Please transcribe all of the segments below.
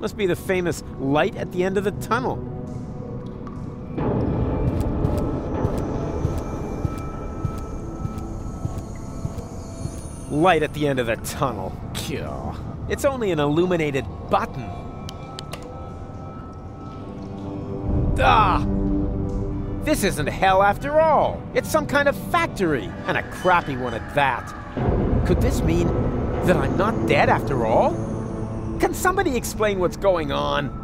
Must be the famous light at the end of the tunnel. Light at the end of the tunnel. It's only an illuminated button. Ah! This isn't hell after all. It's some kind of factory, and a crappy one at that. Could this mean that I'm not dead after all? Can somebody explain what's going on?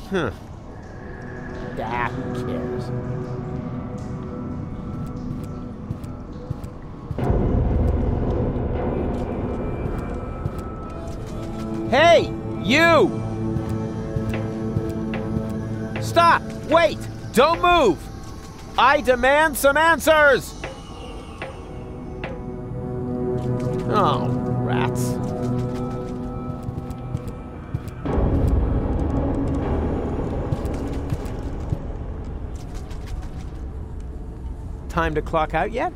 Who cares? Who cares? Hey, you! Stop! Wait! Don't move! I demand some answers! Oh, rats. Time to clock out yet?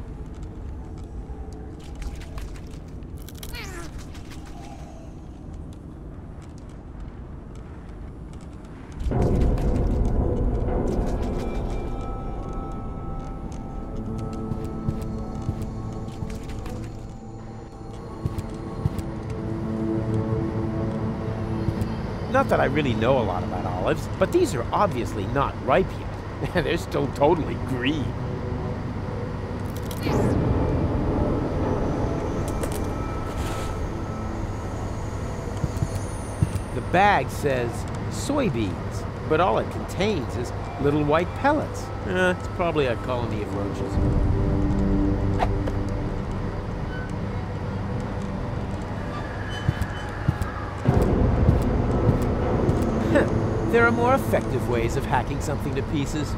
Not that I really know a lot about olives, but these are obviously not ripe yet. They're still totally green. The bag says soybeans, but all it contains is little white pellets. It's probably a colony of roaches. There are more effective ways of hacking something to pieces.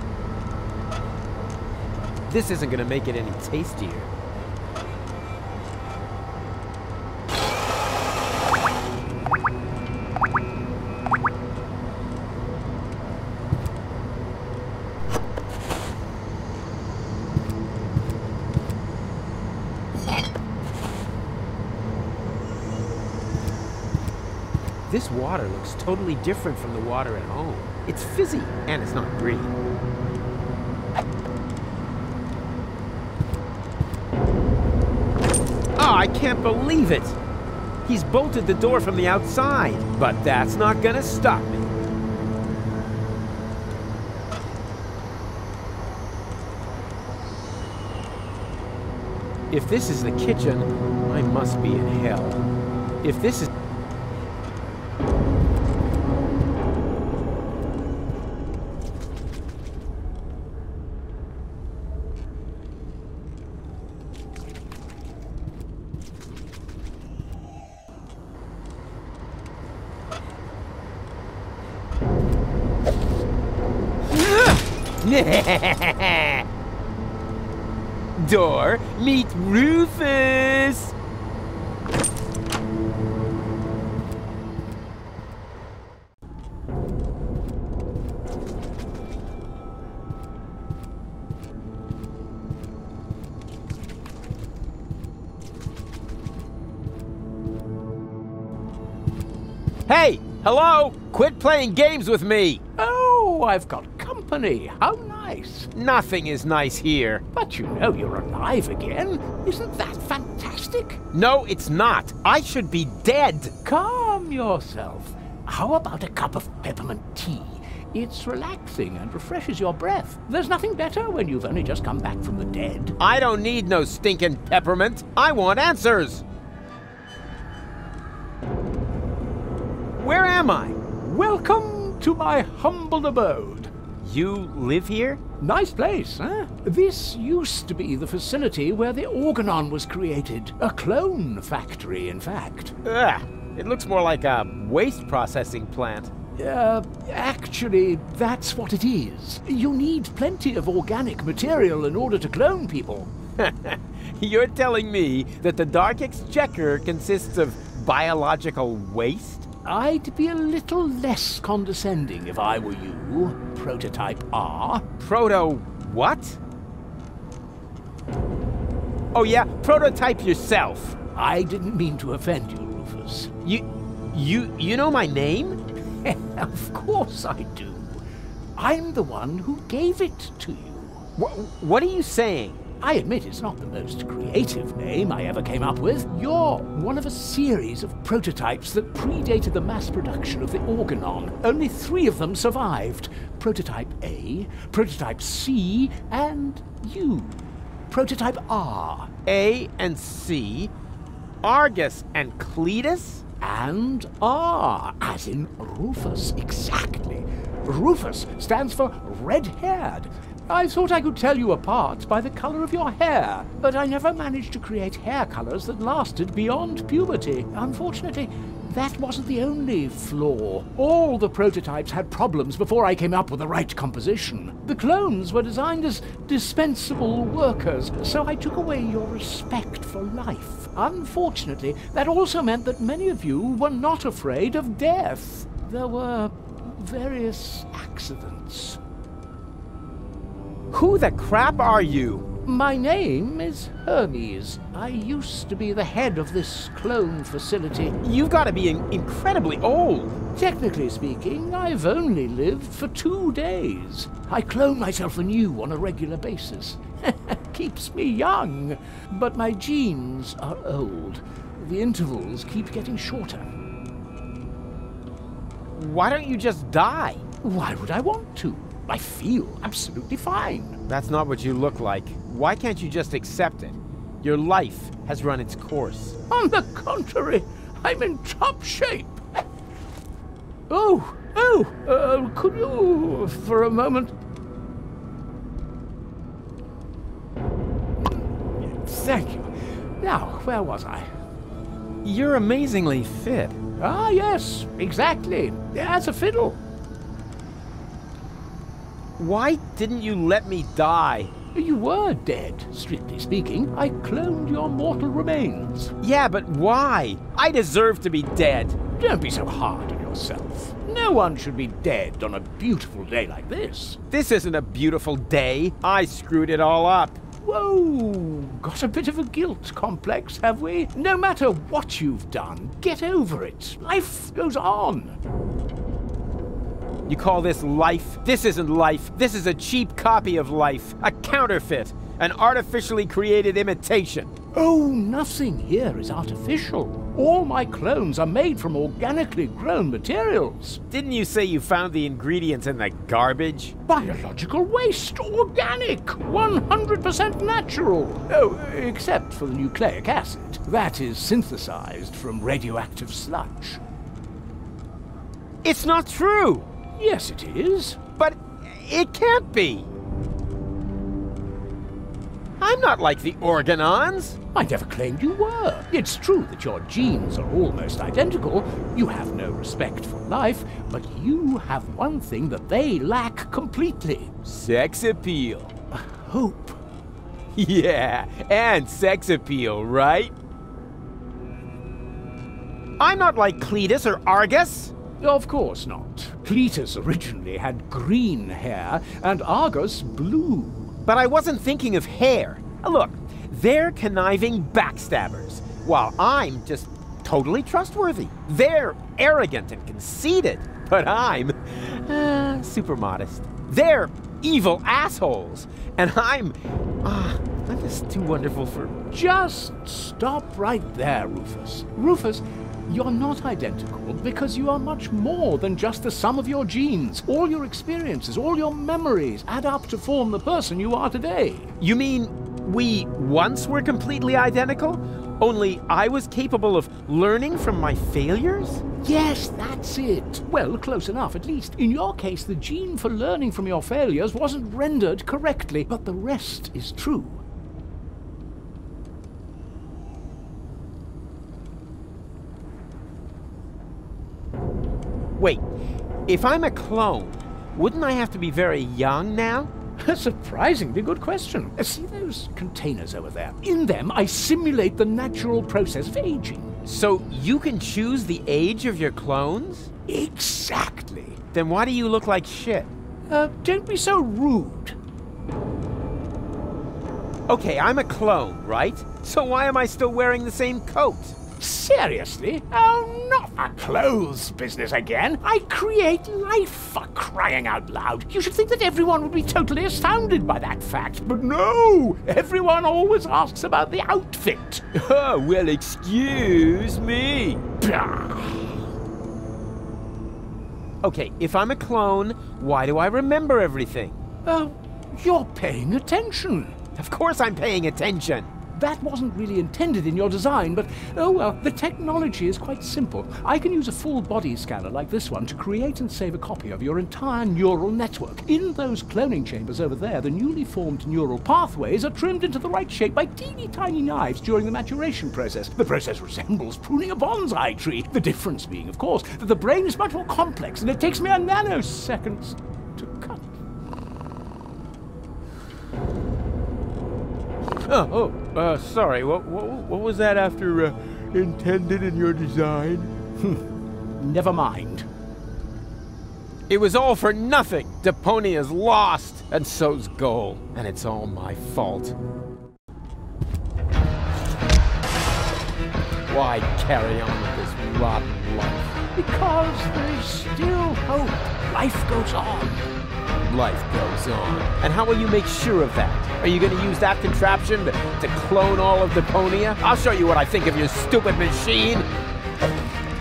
This isn't going to make it any tastier. This water looks totally different from the water at home. It's fizzy, and it's not green. Oh, I can't believe it! He's bolted the door from the outside, but that's not gonna stop me. If this is the kitchen, I must be in hell. If this is... Door, meet Rufus! Hey! Hello! Quit playing games with me! Oh, I've got company. How nice. Nothing is nice here. But you know you're alive again. Isn't that fantastic? No, it's not. I should be dead. Calm yourself. How about a cup of peppermint tea? It's relaxing and refreshes your breath. There's nothing better when you've only just come back from the dead. I don't need no stinking peppermint. I want answers. Where am I? Welcome to my humble abode. You live here? Nice place, huh? This used to be the facility where the organon was created. A clone factory, in fact. Ugh, it looks more like a waste processing plant. Actually, that's what it is. You need plenty of organic material in order to clone people. You're telling me that the Dark Exchequer consists of biological waste? I'd be a little less condescending if I were you, Prototype R. Proto what? Oh yeah, prototype yourself. I didn't mean to offend you, Rufus. You know my name? Of course I do. I'm the one who gave it to you. What are you saying? I admit it's not the most creative name I ever came up with. You're one of a series of prototypes that predated the mass production of the Organon. Only 3 of them survived. Prototype A, Prototype C, and you. Prototype R. A and C, Argus and Cletus? And R, as in Rufus, exactly. Rufus stands for red-haired. I thought I could tell you apart by the color of your hair, but I never managed to create hair colors that lasted beyond puberty. Unfortunately, that wasn't the only flaw. All the prototypes had problems before I came up with the right composition. The clones were designed as dispensable workers, so I took away your respect for life. Unfortunately, that also meant that many of you were not afraid of death. There were various accidents. Who the crap are you? My name is Hermes. I used to be the head of this clone facility. You've got to be incredibly old. Technically speaking, I've only lived for 2 days. I clone myself anew on a regular basis. Keeps me young. But my genes are old. The intervals keep getting shorter. Why don't you just die? Why would I want to? I feel absolutely fine. That's not what you look like. Why can't you just accept it? Your life has run its course. On the contrary, I'm in top shape. Could you, for a moment? Thank you. Now, where was I? You're amazingly fit. Ah, yes, exactly. As a fiddle. Why didn't you let me die? You were dead, strictly speaking. I cloned your mortal remains. Yeah, but why? I deserve to be dead. Don't be so hard on yourself. No one should be dead on a beautiful day like this. This isn't a beautiful day. I screwed it all up. Whoa, got a bit of a guilt complex, have we? No matter what you've done, get over it. Life goes on. You call this life? This isn't life. This is a cheap copy of life. A counterfeit. An artificially created imitation. Oh, nothing here is artificial. All my clones are made from organically grown materials. Didn't you say you found the ingredients in the garbage? Biological waste, organic, 100% natural. Oh, except for the nucleic acid. That is synthesized from radioactive sludge. It's not true! Yes, it is. But it can't be! I'm not like the Organons! I never claimed you were. It's true that your genes are almost identical. You have no respect for life, but you have one thing that they lack completely. Sex appeal. Hope. Yeah, and sex appeal, right? I'm not like Cletus or Argus! Of course not. Cletus originally had green hair, and Argus blue. But I wasn't thinking of hair. Look, they're conniving backstabbers, while I'm just totally trustworthy. They're arrogant and conceited, but I'm super modest. They're evil assholes, and I'm just too wonderful for... Just stop right there, Rufus. Rufus, you're not identical because you are much more than just the sum of your genes. All your experiences, all your memories add up to form the person you are today. You mean we once were completely identical? Only I was capable of learning from my failures? Yes, that's it. Well, close enough, at least. In your case, the gene for learning from your failures wasn't rendered correctly, but the rest is true. Wait, If I'm a clone, wouldn't I have to be very young now? A surprisingly good question. See those containers over there? In them, I simulate the natural process of aging. So you can choose the age of your clones? Exactly. Then why do you look like shit? Don't be so rude. Okay, I'm a clone, right? So why am I still wearing the same coat? Seriously? Oh, not a clothes business again. I create life, for crying out loud. You should think that everyone would be totally astounded by that fact. But no! Everyone always asks about the outfit. Oh, well, excuse me. Okay, if I'm a clone, why do I remember everything? You're paying attention. Of course I'm paying attention. That wasn't really intended in your design, but oh well, the technology is quite simple. I can use a full body scanner like this one to create and save a copy of your entire neural network. In those cloning chambers over there, the newly formed neural pathways are trimmed into the right shape by teeny tiny knives during the maturation process. The process resembles pruning a bonsai tree. The difference being, of course, that the brain is much more complex and it takes mere nanoseconds to cut. Sorry, what was that after intended in your design? Never mind. It was all for nothing. Deponia's lost, and so's Goal, and it's all my fault. Why carry on with this rotten life? Because there's still hope. Life goes on. Life goes on. And how will you make sure of that? Are you going to use that contraption to clone all of Deponia? I'll show you what I think of your stupid machine.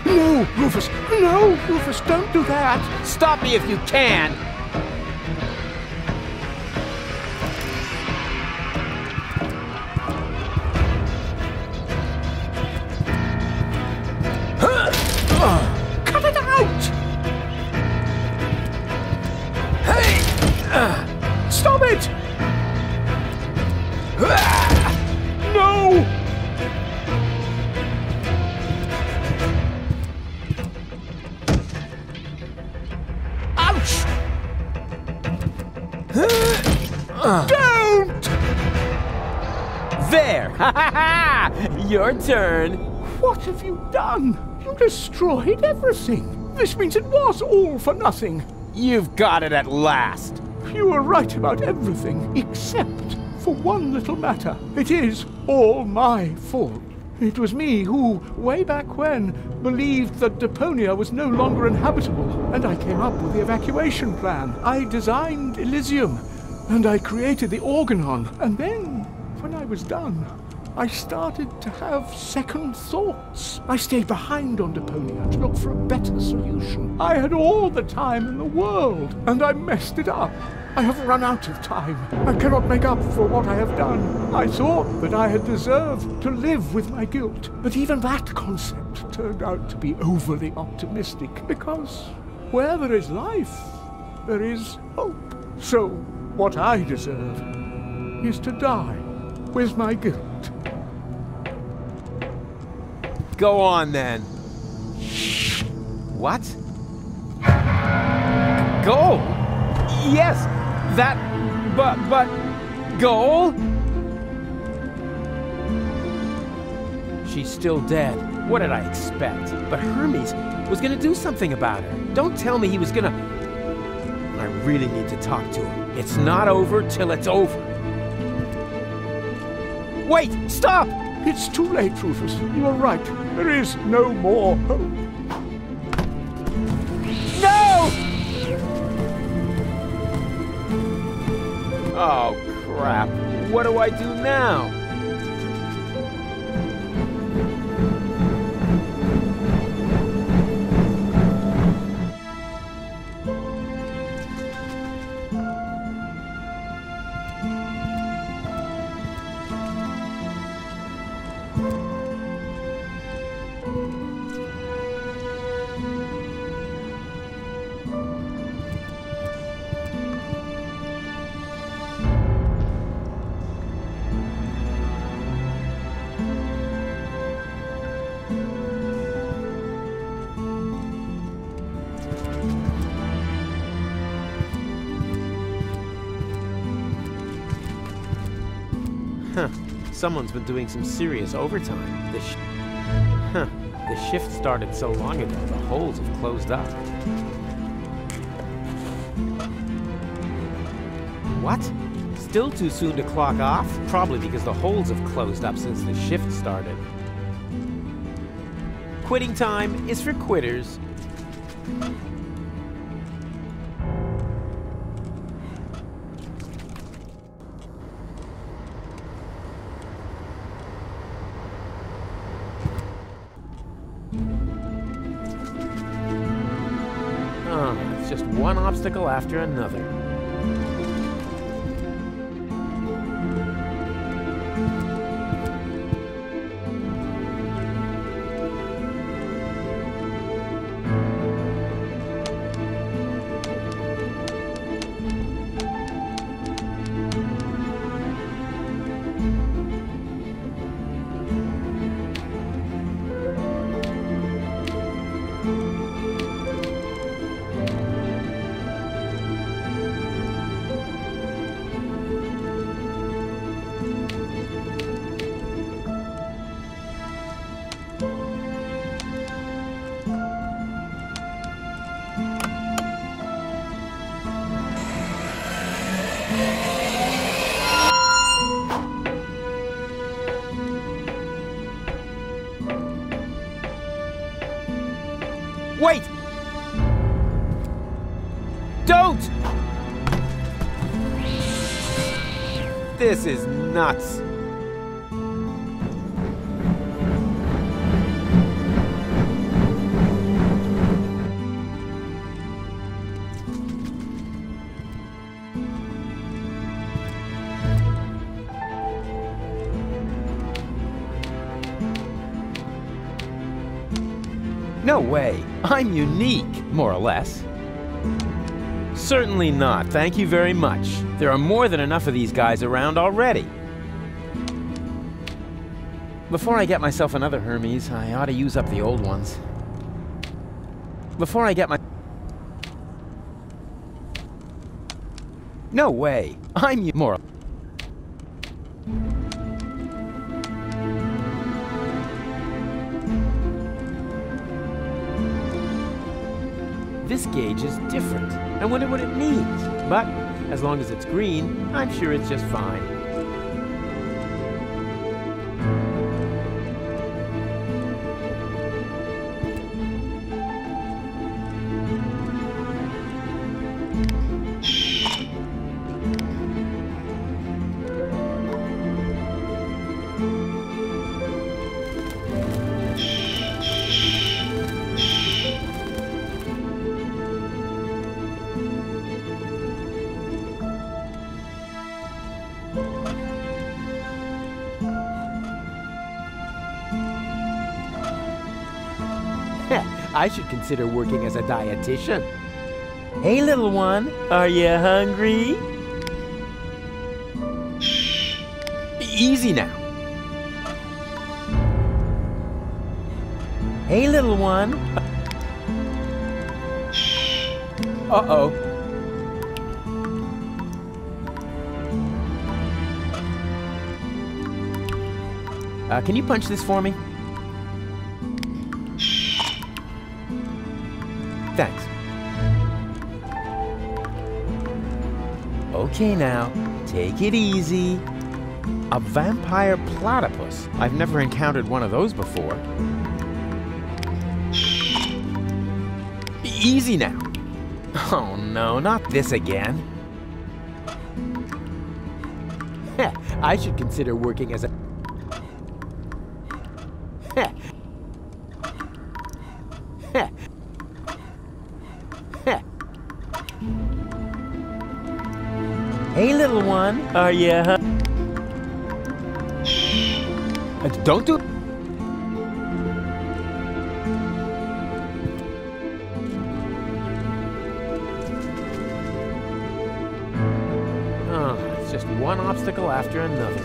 No, Rufus! No, Rufus, don't do that! Stop me if you can! Cut it out! Hey! Stop it! No! Ouch! Don't! There! Ha ha ha! Your turn! What have you done? You destroyed everything. This means it was all for nothing. You've got it at last! You were right about everything, except for one little matter. It is all my fault. It was me who, way back when, believed that Deponia was no longer inhabitable, and I came up with the evacuation plan. I designed Elysium, and I created the Organon, and then, when I was done, I started to have second thoughts. I stayed behind on Deponia to look for a better solution. I had all the time in the world, and I messed it up. I have run out of time. I cannot make up for what I have done. I thought that I had deserved to live with my guilt, but even that concept turned out to be overly optimistic, because where there is life, there is hope. So, what I deserve is to die with my guilt. Go on, then. What? Goal? Yes, that... but... Goal? She's still dead. What did I expect? But Hermes was gonna do something about her. Don't tell me he was gonna... I really need to talk to him. It's not over till it's over. Wait! Stop! It's too late, Rufus. You are right. There is no more hope. No! Oh, crap. What do I do now? Huh. Someone's been doing some serious overtime. The shift started so long ago, the holes have closed up. What? Still too soon to clock off? Probably because the holes have closed up since the shift started. Quitting time is for quitters. Oh, it's just one obstacle after another. Wait! Don't! This is nuts. No way. I'm unique, more or less. Certainly not. Thank you very much. There are more than enough of these guys around already. Before I get myself another Hermes, I ought to use up the old ones. Before I get my... No way. I'm more... This gauge is different. I wonder what it means. But as long as it's green, I'm sure it's just fine. I should consider working as a dietitian. Hey, little one, are you hungry? Easy now. Hey, little one. Uh-oh. Can you punch this for me? Thanks. Okay now, take it easy. A vampire platypus. I've never encountered one of those before. Easy now. Oh no, not this again. I should consider working as a... Hey, little one, are you... Don't do... Oh, it's just one obstacle after another.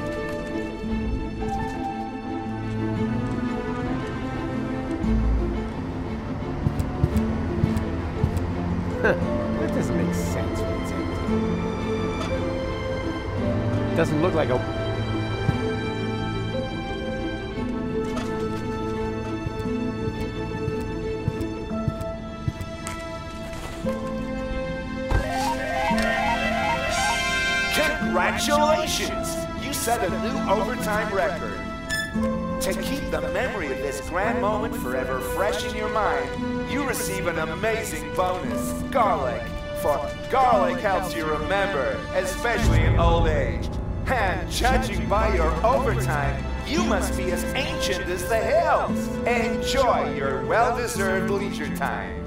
That doesn't make sense when it's empty. Doesn't look like a... Congratulations! You set a new overtime record. To keep the memory of this grand moment forever fresh in your mind, you receive an amazing bonus, Garlic. For garlic helps you remember, especially in old age. And judging by your overtime, you must be as ancient as the hills. Enjoy your well-deserved leisure time.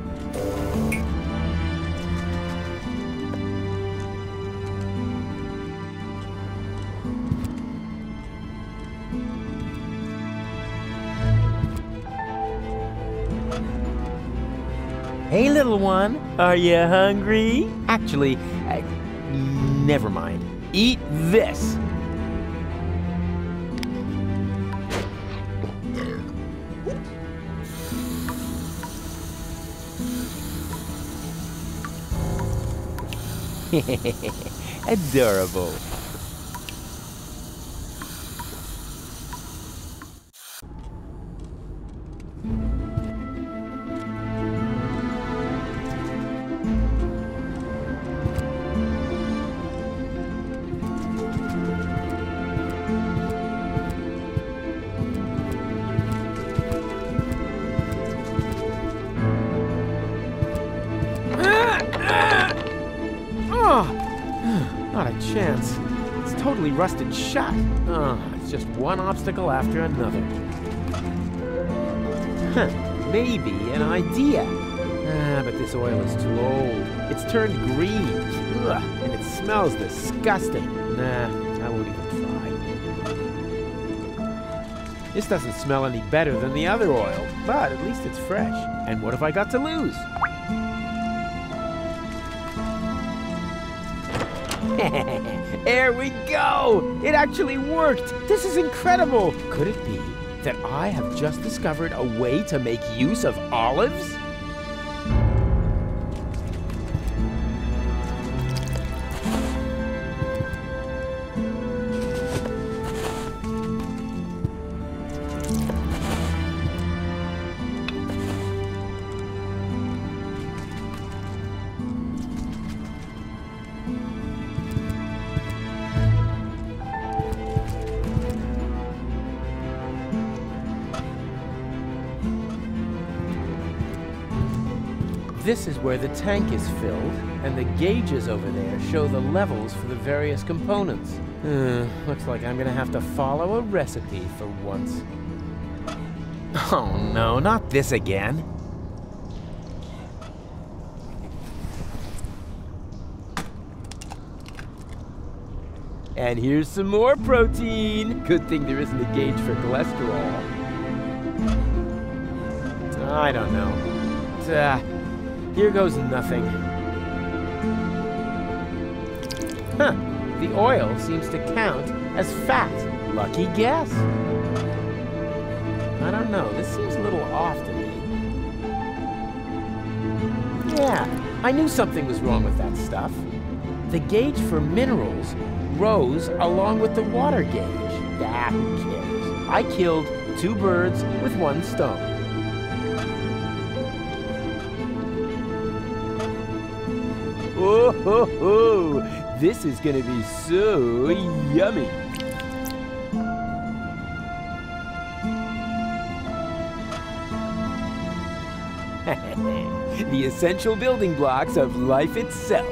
Hey, little one, are you hungry? Actually, never mind. Eat this. Adorable. Not a chance. It's totally rusted shut. It's just one obstacle after another. Maybe an idea. But this oil is too old. It's turned green. And it smells disgusting. Nah, I won't even try. This doesn't smell any better than the other oil, but at least it's fresh. And what have I got to lose? There we go! It actually worked! This is incredible! Could it be that I have just discovered a way to make use of olives? This is where the tank is filled, and the gauges over there show the levels for the various components. Looks like I'm gonna have to follow a recipe for once. Oh no, not this again. And here's some more protein. Good thing there isn't a gauge for cholesterol. I don't know. Here goes nothing. The oil seems to count as fat. Lucky guess. I don't know, this seems a little off to me. Yeah, I knew something was wrong with that stuff. The gauge for minerals rose along with the water gauge. Who cares? I killed 2 birds with 1 stone. Oh, ho, ho. This is gonna be so yummy. The essential building blocks of life itself.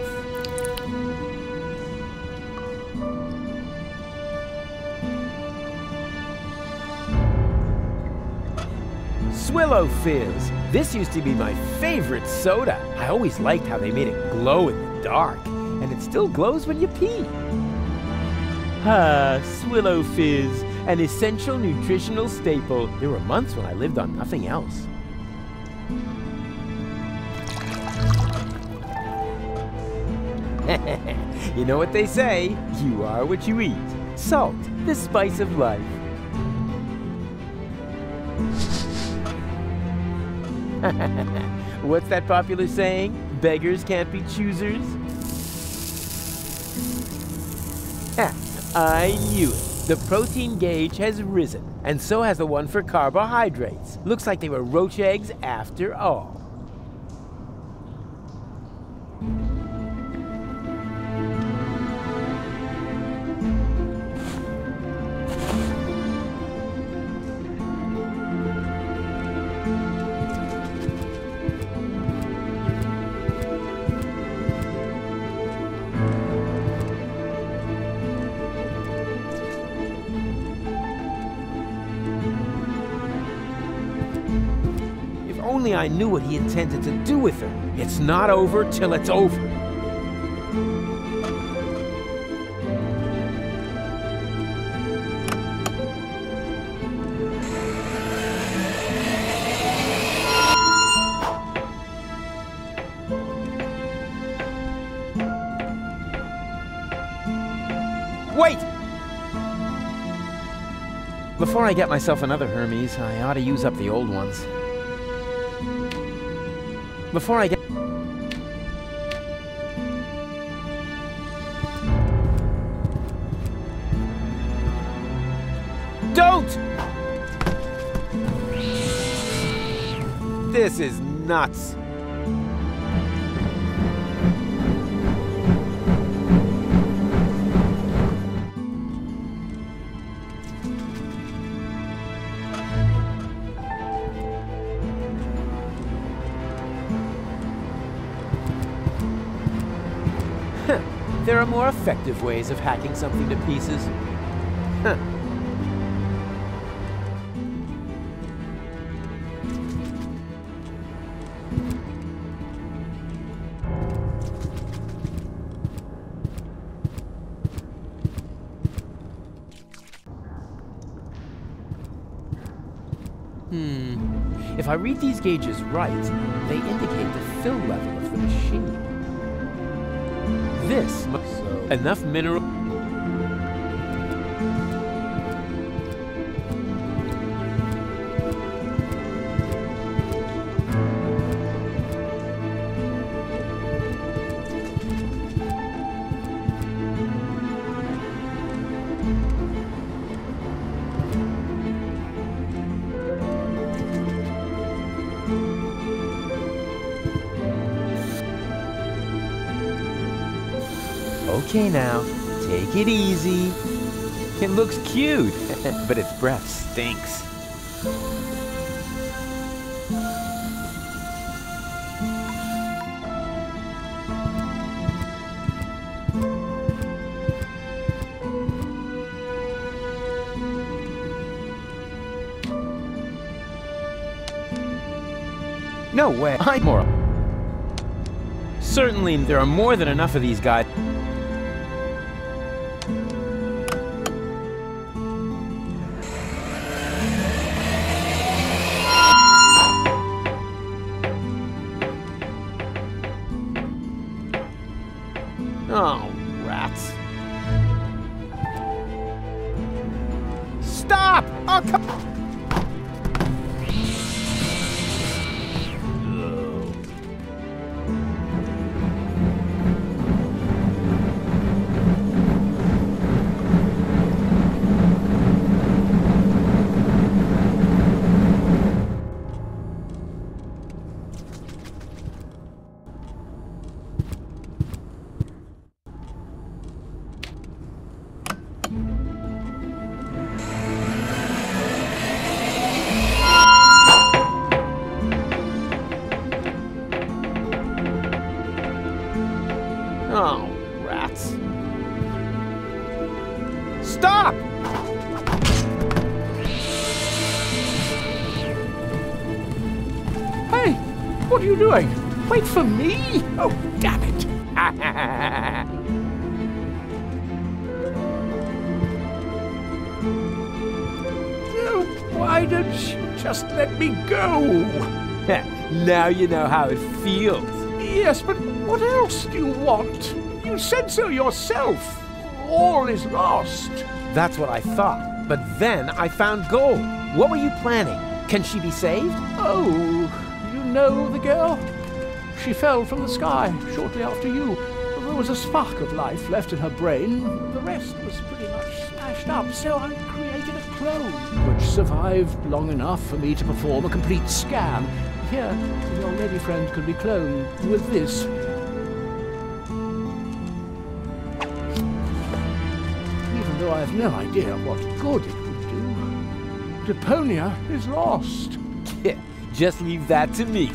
Swillow Fizz. This used to be my favorite soda. I always liked how they made it glow in the dark, and it still glows when you pee. Swillow Fizz, an essential nutritional staple. There were months when I lived on nothing else. You know what they say, you are what you eat. Salt, the spice of life. What's that popular saying? Beggars can't be choosers? I knew it. The protein gauge has risen, and so has the one for carbohydrates. Looks like they were roach eggs after all. only I knew what he intended to do with her. It's not over till it's over. Wait! Before I get myself another Hermes, I ought to use up the old ones. Before I get... Don't! This is nuts. There are more effective ways of hacking something to pieces. Huh. If I read these gauges right, they indicate the fill level of the machine. This must... Enough mineral... Okay now, take it easy. It looks cute, but its breath stinks. No way. I'm more. Certainly, there are more than enough of these guys. Oh, rats. Stop! Oh, come... Oh, rats. Stop! Hey, what are you doing? Wait for me? Oh, damn it. Oh, why don't you just let me go? Now you know how it feels. Yes, but what else do you want? You said so yourself. All is lost. That's what I thought. But then I found gold. What were you planning? Can she be saved? Oh, you know the girl? She fell from the sky shortly after you. There was a spark of life left in her brain. The rest was pretty much smashed up, so I created a clone, which survived long enough for me to perform a complete scan. Here, your lady friend could be cloned with this. Even though I have no idea what good it would do. Deponia is lost. Just leave that to me.